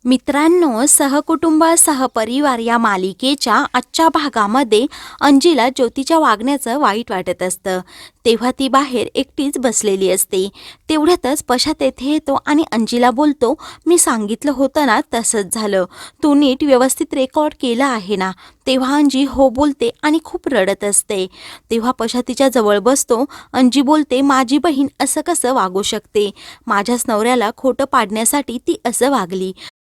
मित्रांनो, सहकुटुंब सहपरिवार या मालिकेच्या आजच्या भागामध्ये अंजीला ज्योतीच्या वागण्याचं वाईट वाटत असतं. तेव्हा ती बाहेर एकटीच बसलेली असते. तेवढ्यातच पशा तेथे येतो आणि अंजीला बोलतो, मी सांगितलं होतं ना तसंच झालं. तू नीट व्यवस्थित रेकॉर्ड केलं आहे ना. तेव्हा अंजी हो बोलते आणि खूप रडत असते. तेव्हा पशा तिच्या जवळ बसतो. अंजी बोलते, माझी बहीण असं कसं वागू शकते. माझ्याच नवऱ्याला खोटं पाडण्यासाठी ती असं वागली.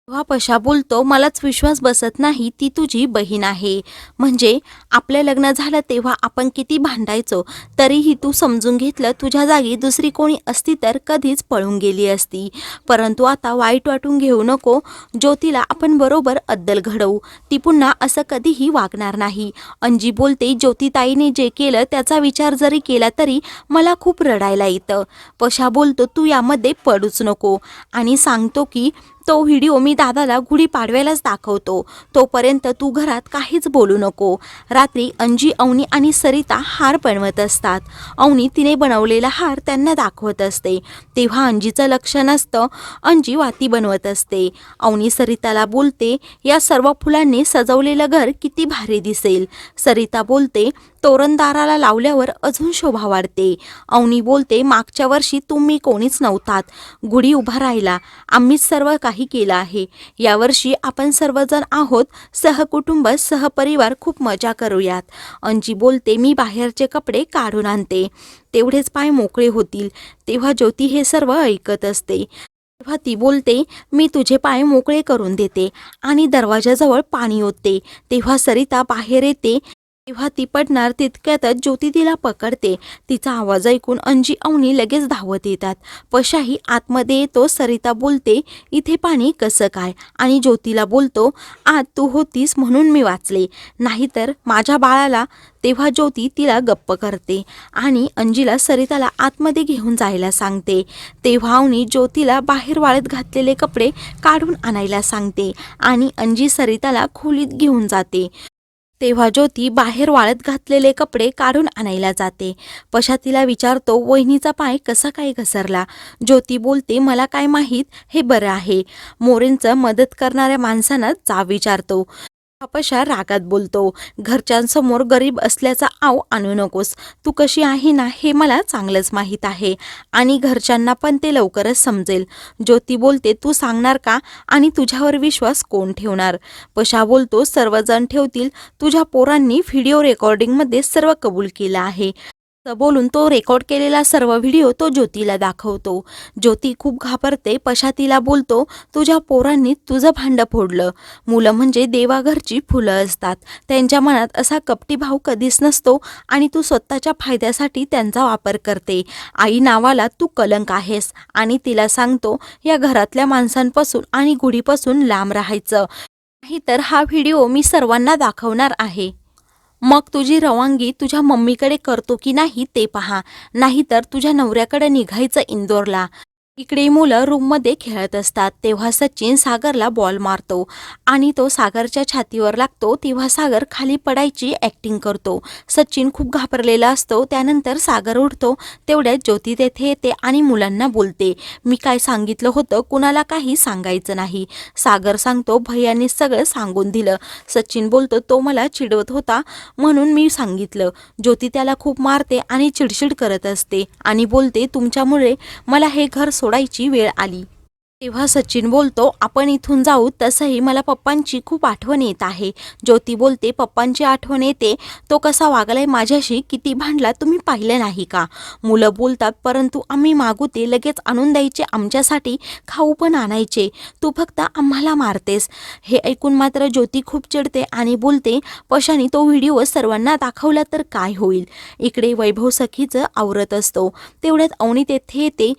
तेव्हा पशा बोलतो, मलाच विश्वास बसत नाही, ती तुझी बहीण आहे. म्हणजे आपलं लग्न झालं तेव्हा आपण किती भांडायचो, तरीही तू समजून घेतलं. तुझ्या जागी दुसरी कोणी असती तर कधीच पळून गेली असती. परंतु आता वाईट वाटून घेऊ नको. ज्योतीला आपण बरोबर अद्दल घडवू. ती पुन्हा असं कधीही वागणार नाही. अंजी बोलते, ज्योतिताईने जे केलं त्याचा विचार जरी केला तरी मला खूप रडायला येतं. पशा बोलतो, तू यामध्ये पडूच नको आणि सांगतो की तो व्हिडिओ मी दादाला गुढीपाडव्यालाच दाखवतो. तोपर्यंत तू घरात काहीच बोलू नको. रात्री अंजी, अवनी आणि सरिता हार बनवत असतात. अवनी तिने बनवलेला हार त्यांना दाखवत असते. तेव्हा अंजीचं लक्ष नसतं. अंजी वाती बनवत असते. अवनी सरिताला बोलते, या सर्व फुलांनी सजवलेलं घर किती भारी दिसेल. सरिता बोलते, तोरणदाराला लावल्यावर अजून शोभा वाढते. अवनी बोलते, मागच्या वर्षी तुम्ही कोणीच नव्हतात गुढी उभा राहिला. आम्हीच सर्व काही केलं आहे. यावर्षी आपण सर्वजण आहोत. सहकुटुंब सहपरिवार खूप मजा करूयात. अंजी बोलते, मी बाहेरचे कपडे काढून आणते. तेवढेच पाय मोकळे होतील. तेव्हा ज्योती हे सर्व ऐकत असते. तेव्हा ती बोलते, मी तुझे पाय मोकळे करून देते आणि दरवाजाजवळ पाणी ओतते. तेव्हा सरिता बाहेर येते. तेव्हा ती पडणार तितक्यातच ज्योती तिला पकडते. तिचा आवाज ऐकून अंजी, अवनी लगेच धावत येतात. पशाही आतमध्ये येतो. सरिता बोलते, इथे पाणी कसं काय? आणि ज्योतीला बोलतो, आत तू होतीस म्हणून मी वाचले, नाहीतर माझ्या बाळाला. तेव्हा ज्योती तिला गप्प करते आणि अंजीला सरिताला आतमध्ये घेऊन जायला सांगते. तेव्हा अवनी ज्योतीला बाहेर वाळत घातलेले कपडे काढून आणायला सांगते आणि अंजी सरिताला खोलीत घेऊन जाते. तेव्हा ज्योती बाहेर वाळत घातलेले कपडे काढून आणायला जाते. पशा तिला विचारतो, वहिनीचा पाय कसा काय घसरला? ज्योती बोलते, मला काय माहीत, हे बरं आहे. मोरेंचं मदत करणाऱ्या माणसांना जा विचारतो. पशा रागात बोलतो, घरच्यांसमोर गरीब असल्याचा आव आणू नकोस. तू कशी आहे ना हे मला चांगलंच माहीत आहे आणि घरच्यांना पण ते लवकरच समजेल. ज्योती बोलते, तू सांगणार का आणि तुझ्यावर विश्वास कोण ठेवणार? पशा बोलतो, सर्वजण ठेवतील. तुझ्या पोरांनी व्हिडिओ रेकॉर्डिंगमध्ये सर्व कबूल केलं आहे. असं बोलून तो रेकॉर्ड केलेला सर्व व्हिडिओ तो ज्योतीला दाखवतो. ज्योती खूप घाबरते. पशा तिला बोलतो, तुझ्या पोरांनी तुझं भांडं फोडलं. मुलं म्हणजे देवाघरची फुलं असतात. त्यांच्या मनात असा कपटी भाव कधीच नसतो आणि तू स्वतःच्या फायद्यासाठी त्यांचा वापर करते. आई नावाला तू कलंक आहेस. आणि तिला सांगतो, या घरातल्या माणसांपासून आणि गुढीपासून लांब राहायचं, नाहीतर हा व्हिडिओ मी सर्वांना दाखवणार आहे. मग तुझी रवानगी तुझ्या मम्मीकडे करतो की नाही ते पहा, नाहीतर तुझ्या नवऱ्याकडे निघायचं इंदोरला. इकडे मुलं रूममध्ये खेळत असतात. तेव्हा सचिन सागरला बॉल मारतो आणि तो सागरच्या छातीवर लागतो. तेव्हा सागर खाली पडायची ॲक्टिंग करतो. सचिन खूप घाबरलेला असतो. त्यानंतर सागर उठतो. तेवढ्यात ज्योती तेथे येते आणि मुलांना बोलते, मी काय सांगितलं होतं, कुणाला काही सांगायचं नाही. सागर सांगतो, भैयाने सगळं सांगून दिलं. सचिन बोलतो, तो मला चिडवत होता म्हणून मी सांगितलं. ज्योती त्याला खूप मारते आणि चिडचिड करत असते आणि बोलते, तुमच्यामुळे मला हे घर सोडायची वेळ आली. तेव्हा सचिन बोलतो, आपण इथून जाऊ. तसंही मला पप्पांची खूप आठवण येत आहे. ज्योती बोलते, पप्पांची आठवण येते? तो कसा वागलाय माझ्याशी, किती भांडला तुम्ही पाहिलं नाही का? मुलं बोलतात, परंतु आम्ही मागू ते लगेच आणून द्यायचे, आमच्यासाठी खाऊ पण आणायचे. तू फक्त आम्हाला मारतेस. हे ऐकून मात्र ज्योती खूप चिडते आणि बोलते, पशाने तो व्हिडिओ सर्वांना दाखवला तर काय होईल? इकडे वैभव सखीचं आवरत असतो. तेवढ्यात अवनी तेथे येते.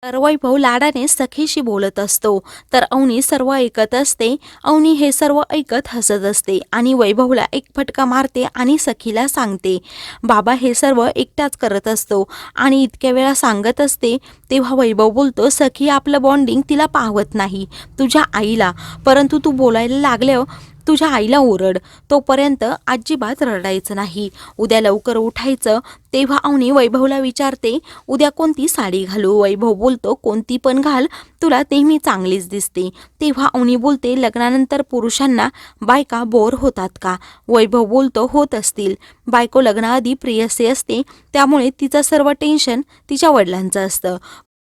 तर वैभव लाडाने सखीशी बोलत असतो. तर अवनी सर्व ऐकत असते. अवनी हे सर्व ऐकत हसत असते आणि वैभवला एक फटका मारते आणि सखीला सांगते, बाबा हे सर्व एकटाच करत असतो आणि इतक्या वेळा सांगत असते. तेव्हा वैभव बोलतो, सखी आपलं बॉन्डिंग तिला पाहवत नाही, तुझ्या आईला. परंतु तू बोलायला लागल्यावर तुझ्या आईला ओरड, तोपर्यंत अजिबात रडायचं नाही. उद्या लवकर उठायचं. तेव्हा अवनी वैभवला विचारते, उद्या कोणती साडी घालू? वैभव बोलतो, कोणती पण घाल, तुला नेहमी चांगलीच दिसते. तेव्हा अवनी बोलते, लग्नानंतर पुरुषांना बायका बोर होतात का? वैभव बोलतो, होत असतील. बायको लग्नाआधी प्रेयसी असते, त्यामुळे तिचं सर्व टेन्शन तिच्या वडिलांचं असतं.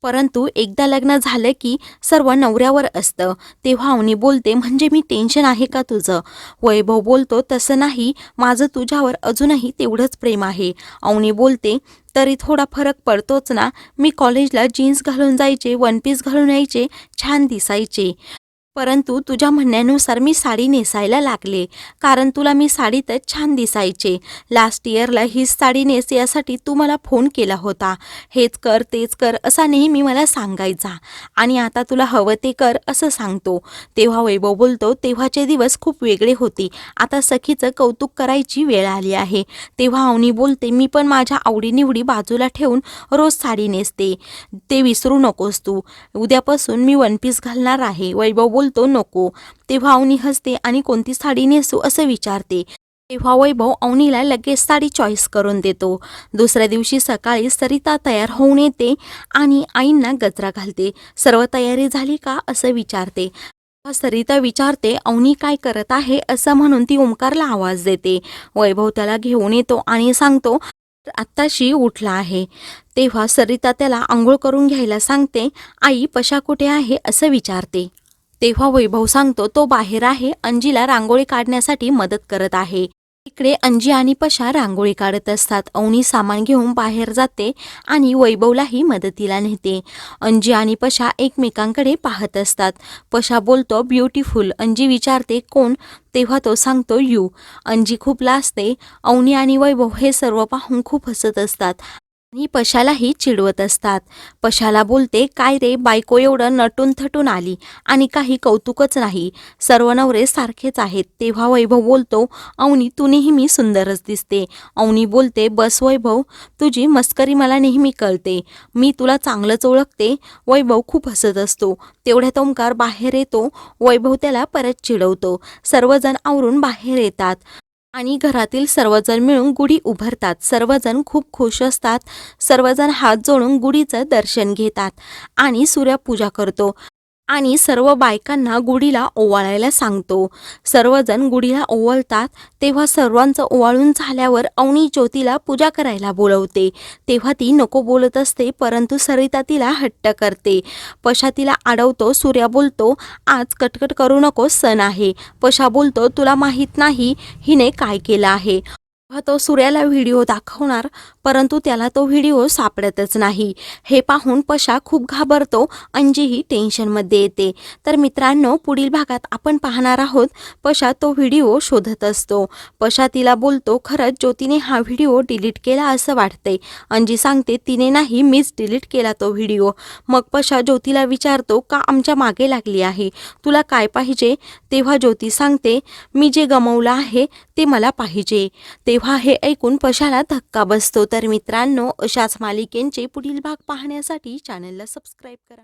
परंतु एकदा लग्न झालं की सर्व नवऱ्यावर असतं. तेव्हा अवनी बोलते, म्हणजे मी टेन्शन आहे का तुझं? वैभव बोलतो, तसं नाही, माझं तुझ्यावर अजूनही तेवढंच प्रेम आहे. अवनी बोलते, तरी थोडा फरक पडतोच ना. मी कॉलेजला जीन्स घालून जायचे, वन पीस घालून यायचे, छान दिसायचे. परंतु तुझ्या म्हणण्यानुसार मी साडी नेसायला लागले, कारण तुला मी साडीतच छान दिसायचे. लास्ट इयरला हीच साडी नेस यासाठी तू मला फोन केला होता. हेच कर तेच कर असा नेहमी मला सांगायचा, आणि आता तुला हवं ते कर असं सांगतो. तेव्हा वैभव बोलतो, तेव्हाचे दिवस खूप वेगळे होते. आता सखीचं कौतुक करायची वेळ आली आहे. तेव्हा अवनी बोलते, मी पण माझ्या आवडीनिवडी बाजूला ठेवून रोज साडी नेसते, ते विसरू नकोस तू. उद्यापासून मी वन पीस घालणार आहे. वैभव बोलतो, नको. तेव्हा अवनी हसते आणि कोणती साडी नेसू असं विचारते. तेव्हा वैभव अवनीला लगेच साडी चॉईस करून देतो. दुसऱ्या दिवशी सकाळी सरिता तयार होऊन येते आणि आईंना गजरा घालते. सर्व तयारी झाली का असं विचारते. तेव्हा सरिता विचारते, अवनी काय करत आहे असं म्हणून ती ओंकारला आवाज देते. वैभव त्याला घेऊन येतो आणि सांगतो, आत्ताशी उठला आहे. तेव्हा सरिता त्याला आंघोळ करून घ्यायला सांगते. आई, पशा कुठे आहे असं विचारते. तेव्हा वैभव सांगतो, तो बाहेर आहे, अंजीला रांगोळी काढण्यासाठी मदत करत आहे. इकडे अंजी आणि पशा रांगोळी काढत असतात. अवनी सामान घेऊन बाहेर जाते आणि वैभवलाही मदतीला नेते. अंजी आणि पशा एकमेकांकडे पाहत असतात. पशा बोलतो, ब्युटिफुल. अंजी विचारते, कोण? तेव्हा तो सांगतो, यू. अंजी खूप लाजते. अवनी आणि वैभव हे सर्व पाहून खूप हसत असतात आणि पशालाही चिडवत असतात. पशाला बोलते, काय रे, बायको एवढं नटून थटून आली आणि काही कौतुकच नाही, सर्व नवरे सारखेच आहेत. तेव्हा वैभव बोलतो, अवनी तू नेहमी सुंदरच दिसते. अवनी बोलते, बस वैभव, तुझी मस्करी मला नेहमी कळते, मी तुला चांगलंच ओळखते. वैभव खूप हसत असतो. तेवढ्यात ओंकार बाहेर येतो. वैभव त्याला परत चिडवतो. सर्वजण आवरून बाहेर येतात आणि घरातील सर्वजण मिळून गुढी उभारतात. सर्वजण खूप खुश असतात. सर्वजण हात जोडून गुढीचं दर्शन घेतात आणि सूर्यपूजा करतो आणि सर्व बायकांना गुढीला ओवाळायला सांगतो. सर्वजण गुढीला ओवाळतात. तेव्हा सर्वांचं ओवाळून झाल्यावर अवनी ज्योतीला पूजा करायला बोलवते. तेव्हा ती नको बोलत असते, परंतु सरिता तिला हट्ट करते. पशा तिला अडवतो. सूर्या बोलतो, आज कटकट करू नको, सण आहे. पशा बोलतो, तुला माहीत नाही हिने काय केलं आहे. तेव्हा तो सूर्याला व्हिडिओ दाखवणार, परंतु त्याला तो व्हिडिओ सापडतच नाही. हे पाहून पशा खूप घाबरतो. अंजीही टेन्शनमध्ये येते. तर मित्रांनो, पुढील भागात आपण पाहणार आहोत, पशा तो व्हिडिओ शोधत असतो. पशा तिला बोलतो, खरंच ज्योतीने हा व्हिडिओ डिलीट केला असं वाटतंय. अंजी सांगते, तिने नाही, मीच डिलीट केला तो व्हिडिओ. मग पशा ज्योतीला विचारतो, का आमच्या मागे लागली आहे, तुला काय पाहिजे? तेव्हा ज्योती सांगते, मी जे गमावलं आहे ते मला पाहिजे. तेव्हा हे ऐकून पशाला धक्का बसतो. तर मित्रांनो, अशाच मालिकेंचे पुढील भाग पाहण्यासाठी चॅनलला सबस्क्राईब करा.